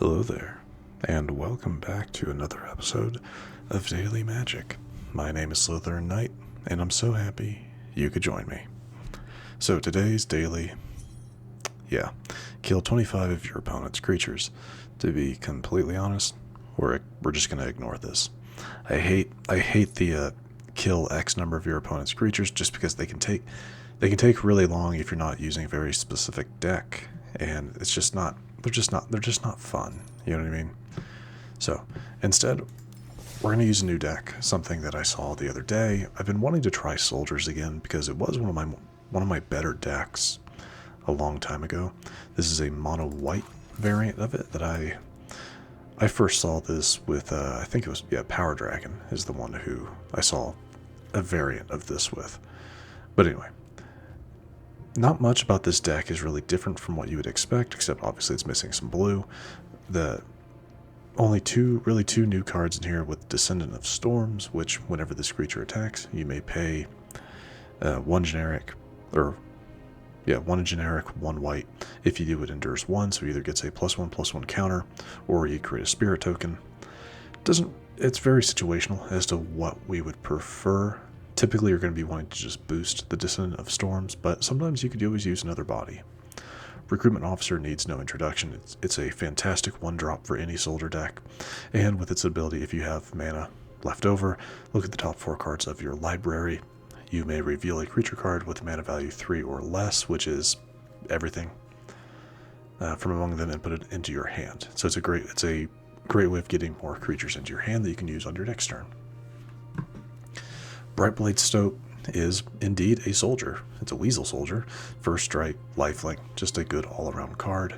Hello there, and welcome back to another episode of Daily Magic. My name is SlytherinKnight, and I'm so happy you could join me. So today's daily, kill 25 of your opponent's creatures. To be completely honest, we're just going to ignore this. I hate the kill X number of your opponent's creatures just because they can take really long if you're not using a very specific deck, and it's just not they're just not fun. You know what I mean? So instead, we're going to use a new deck, something that I saw the other day. I've been wanting to try soldiers again because it was one of my better decks a long time ago. This is a mono white variant of it that I first saw this with I think it was Power Dragon is the one who I saw a variant of this with. But anyway, not much about this deck is really different from what you would expect, except obviously it's missing some blue. The only two new cards in here with Descendant of Storms, which whenever this creature attacks, you may pay one generic, one white. If you do, it endures one, so either gets a +1/+1 counter, or you create a spirit token. It's very situational as to what we would prefer. Typically, you're going to be wanting to just boost the Descendant of Storms, but sometimes you could always use another body. Recruitment Officer needs no introduction. It's a fantastic one-drop for any soldier deck, and with its ability, if you have mana left over, look at the top 4 cards of your library. You may reveal a creature card with mana value 3 or less, which is everything from among them, and put it into your hand. So it's a great way of getting more creatures into your hand that you can use on your next turn. Brightblade Stout is indeed a soldier. It's a weasel soldier. First strike, lifelink, just a good all-around card.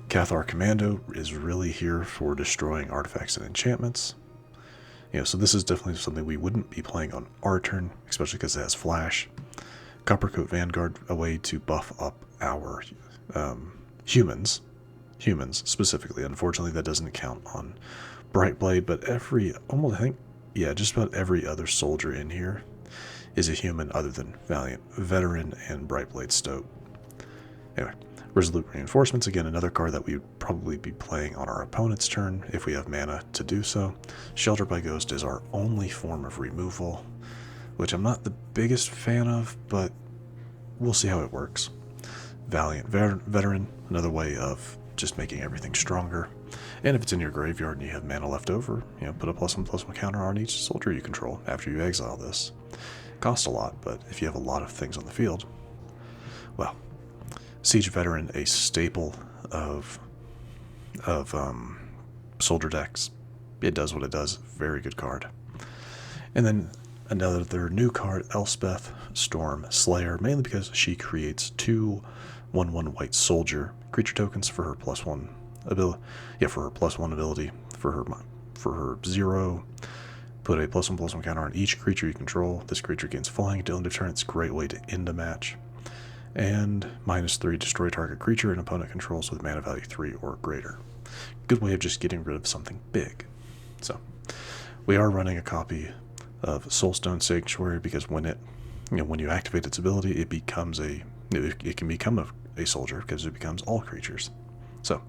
Cathar Commando is really here for destroying artifacts and enchantments. So this is definitely something we wouldn't be playing on our turn, especially because it has flash. Coppercoat Vanguard, a way to buff up our humans specifically. Unfortunately, that doesn't count on Brightblade, but just about every other soldier in here is a human other than Valiant Veteran and Brightblade Stout. Anyway, Resolute Reinforcements, again, another card that we would probably be playing on our opponent's turn if we have mana to do so. Shelter by Ghost is our only form of removal, which I'm not the biggest fan of, but we'll see how it works. Valiant Veteran, another way of just making everything stronger. And if it's in your graveyard and you have mana left over, put a +1/+1 counter on each soldier you control after you exile this. Costs a lot, but if you have a lot of things on the field, well, Siege Veteran, a staple of soldier decks. It does what it does. Very good card. And then another new card, Elspeth, Storm Slayer, mainly because she creates 2 1/1 white soldier creature tokens for her +1 ability. For her +1 ability. For her 0. Put a +1/+1 counter on each creature you control. This creature gains flying until end of turn. It's a great way to end a match. And -3, destroy target creature an opponent controls with mana value 3 or greater. Good way of just getting rid of something big. So, we are running a copy of Soulstone Sanctuary because when you activate its ability, it can become a soldier because it becomes all creatures. So,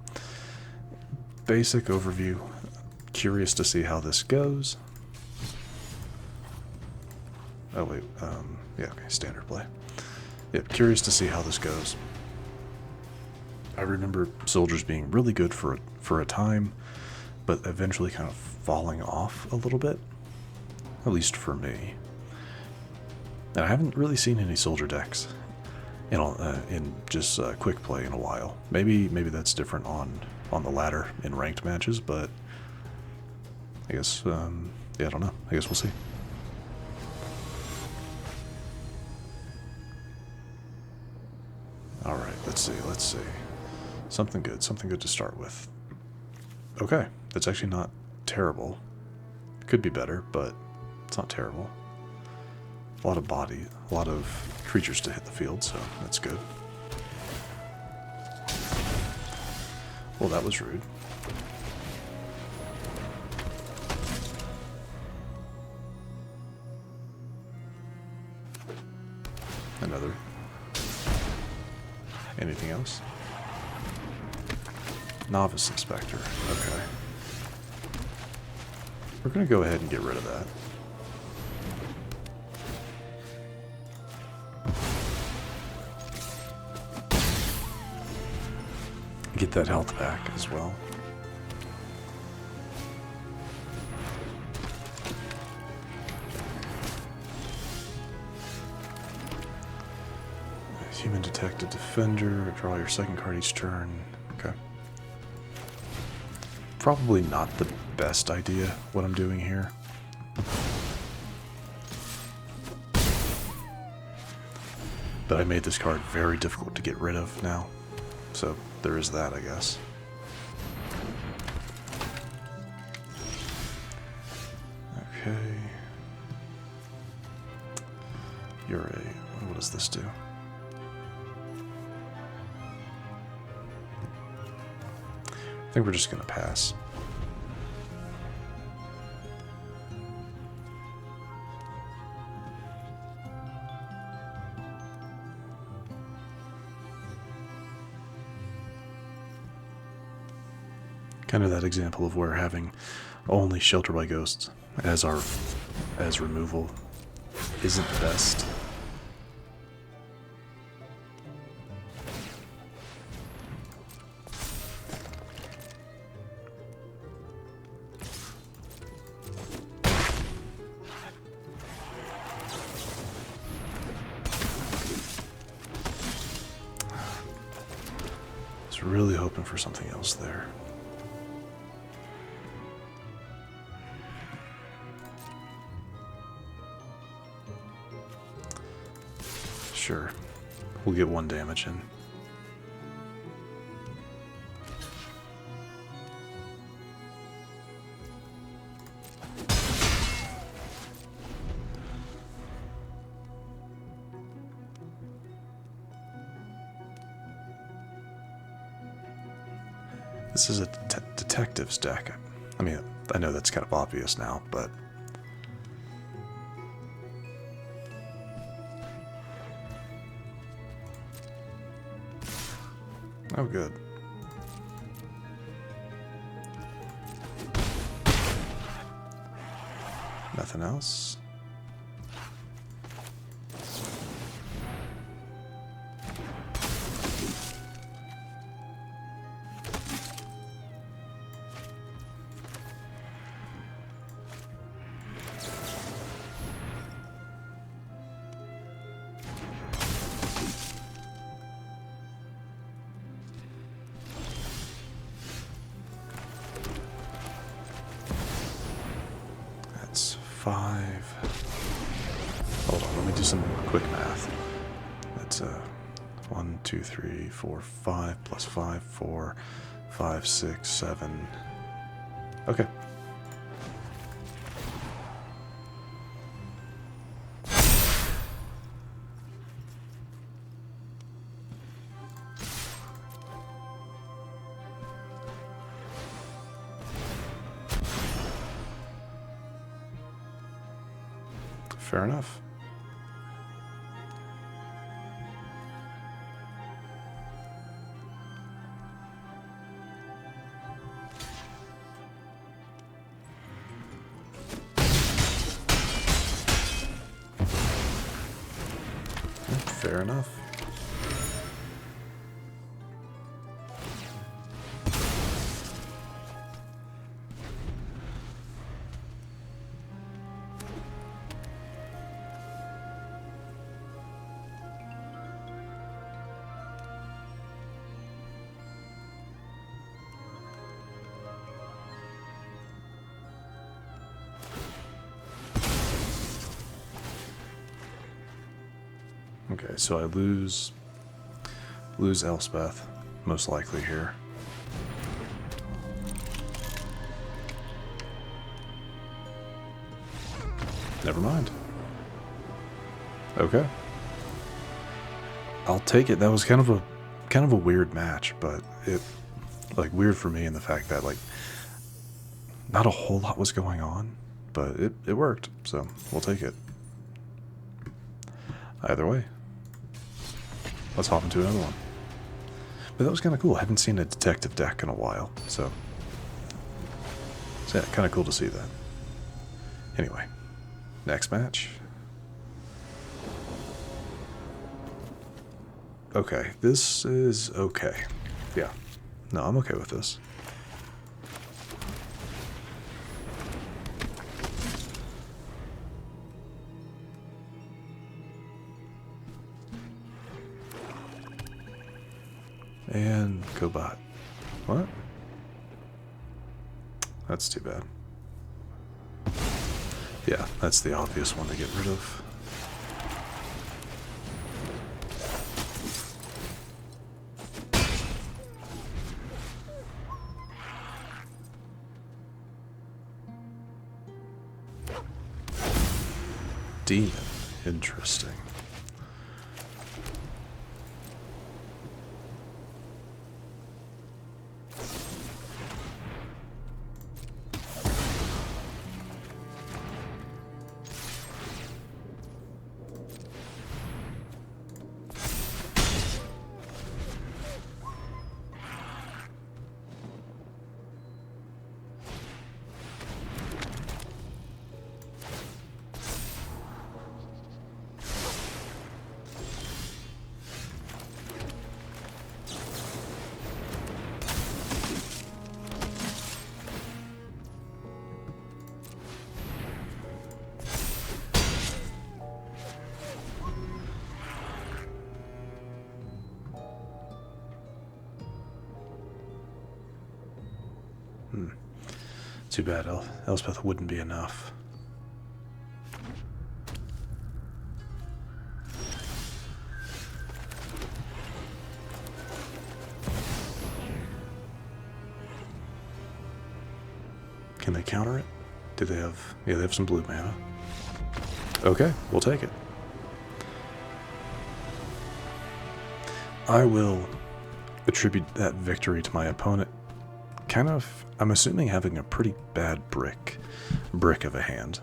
basic overview. Curious to see how this goes. Oh wait, standard play. Curious to see how this goes. I remember soldiers being really good for a time, but eventually kind of falling off a little bit, at least for me. And I haven't really seen any soldier decks in just quick play in a while. Maybe that's different on the ladder in ranked matches, but I guess I don't know. I guess we'll see. All right, let's see. Something good to start with. Okay, that's actually not terrible. Could be better, but it's not terrible. A lot of creatures to hit the field, so that's good. Well, that was rude. Another. Anything else? Novice Inspector. Okay. We're going to go ahead and get rid of that. Get that health back as well. Human Detected Defender. Draw your second card each turn. Okay. Probably not the best idea what I'm doing here. But I made this card very difficult to get rid of now. So there is that, I guess. Okay. You're a... what does this do? I think we're just going to pass. Kind of that example of where having only Shelter by Ghosts as removal isn't the best. I was really hoping for something else there. Sure, we'll get 1 damage in. This is a detective's deck. I mean, I know that's kind of obvious now, but... oh, good. Nothing else? That's 5. Hold on, let me do some quick math. That's 1, 2, 3, 4, 5 plus 5, 4, 5, 6, 7. Okay. Fair enough. Fair enough. Okay, so I lose Elspeth, most likely here. Never mind. Okay. I'll take it. That was kind of a weird match, but it weird for me in the fact that not a whole lot was going on, but it worked, so we'll take it. Either way. Let's hop into another one. But that was kind of cool. I haven't seen a detective deck in a while, so yeah, kind of cool to see that. Anyway, next match. Okay, this is okay. Yeah. No, I'm okay with this. And go bot. What? That's too bad. Yeah, that's the obvious one to get rid of. Demon. Interesting. Too bad Elspeth wouldn't be enough. Can they counter it? Do they have... Yeah, they have some blue mana. Okay, we'll take it. I will attribute that victory to my opponent. Kind of, I'm assuming having a pretty bad brick of a hand.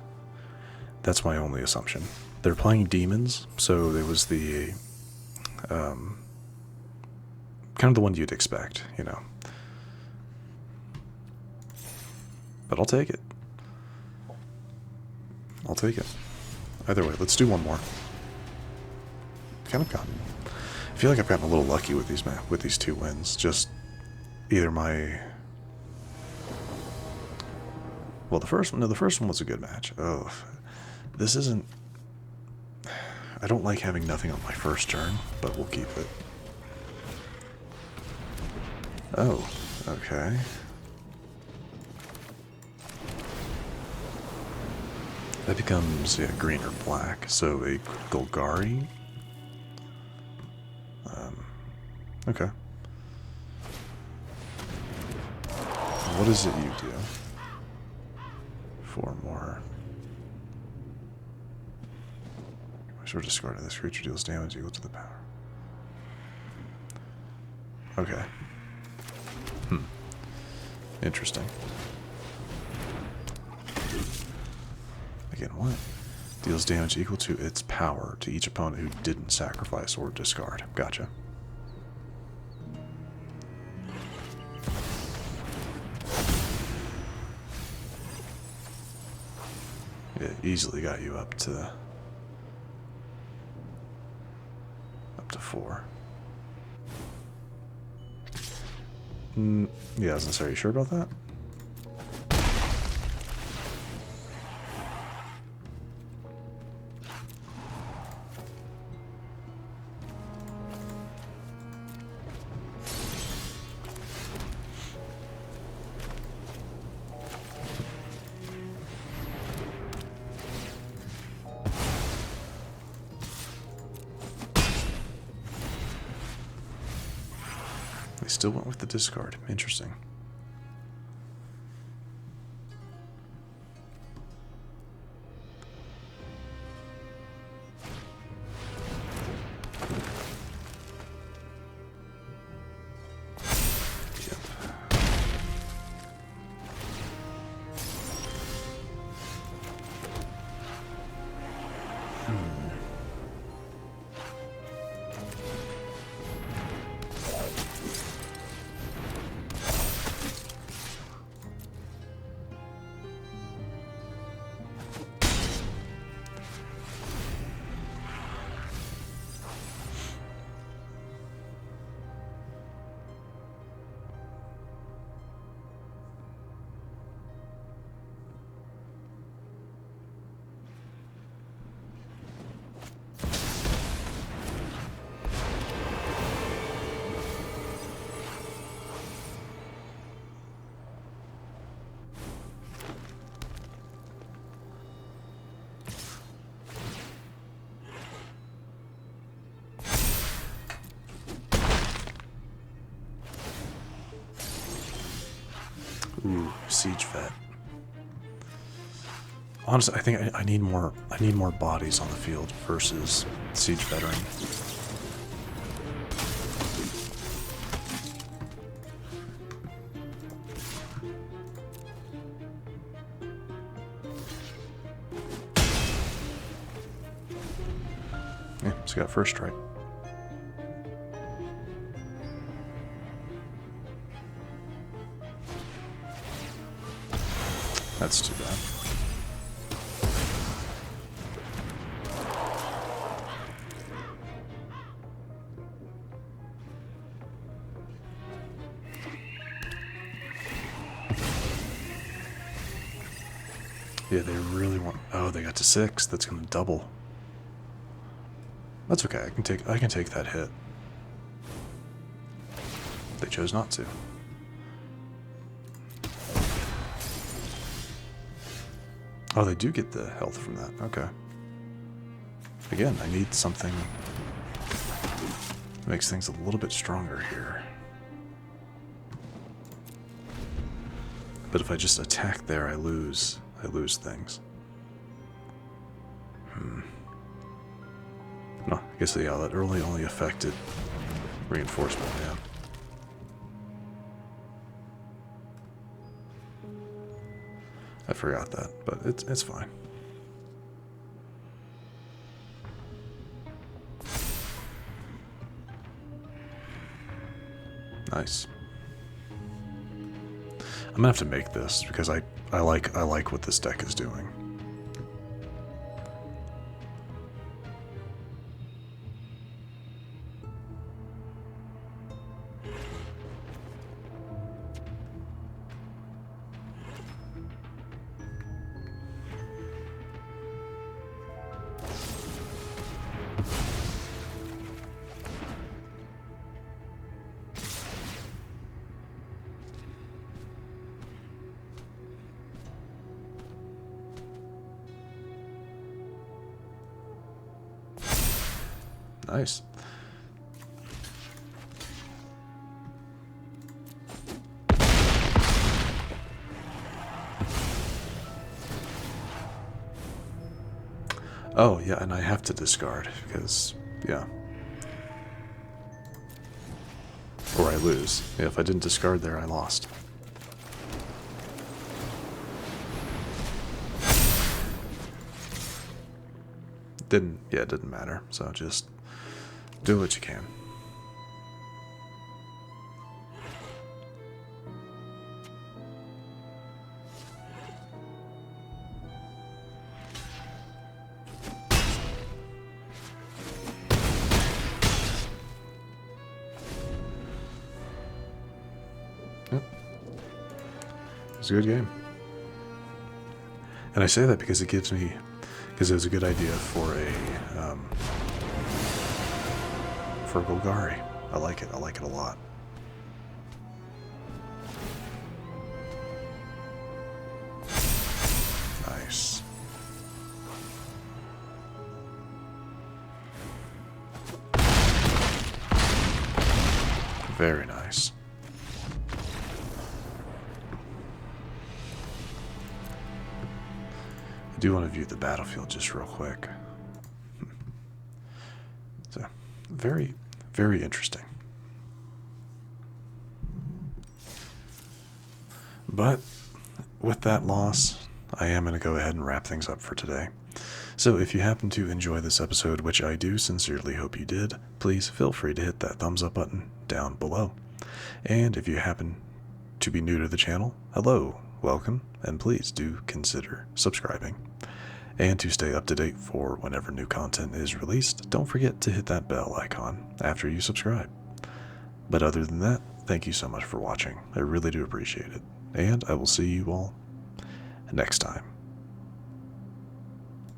That's my only assumption. They're playing demons, so there was the, kind of the one you'd expect, you know. But I'll take it. I'll take it. Either way, let's do one more. Kind of gotten... I feel like I've gotten a little lucky with these two wins. Just either my... Well, the first one was a good match. Oh, this isn't... I don't like having nothing on my first turn, but we'll keep it. Oh, okay. That becomes, yeah, green or black. So a Golgari. Okay. What is it you do? 4 more. Sure, discarding this creature deals damage equal to the power. Okay. Interesting. Again, what? Deals damage equal to its power to each opponent who didn't sacrifice or discard. Gotcha. It easily got you up to 4. Yeah, I was gonna say, are you sure about that? They still went with the discard. Interesting. Ooh, Siege Vet. Honestly, I think I need more. I need more bodies on the field versus Siege Veteran. Yeah, just got first strike. That's too bad. Yeah, they really want. Oh, they got to 6. That's gonna double. That's okay. I can take that hit. They chose not to. Oh, they do get the health from that. Okay. Again, I need something that makes things a little bit stronger here. But if I just attack there, I lose things. No, I guess, yeah, that only affected reinforcement, yeah. I forgot that, but it's fine. Nice. I'm gonna have to make this because I like what this deck is doing. Nice. Oh, yeah, and I have to discard because, yeah. Or I lose. Yeah, if I didn't discard there, I lost. It didn't matter, so just do what you can. Yep. It's a good game. And I say that because it was a good idea for a Golgari. I like it a lot. Nice. Very nice. I do want to view the battlefield just real quick. So, very, very interesting. But with that loss, I am going to go ahead and wrap things up for today. So if you happen to enjoy this episode, which I do sincerely hope you did, please feel free to hit that thumbs up button down below. And if you happen to be new to the channel, hello, welcome, and please do consider subscribing. And to stay up to date for whenever new content is released, don't forget to hit that bell icon after you subscribe. But other than that, thank you so much for watching. I really do appreciate it. And I will see you all next time.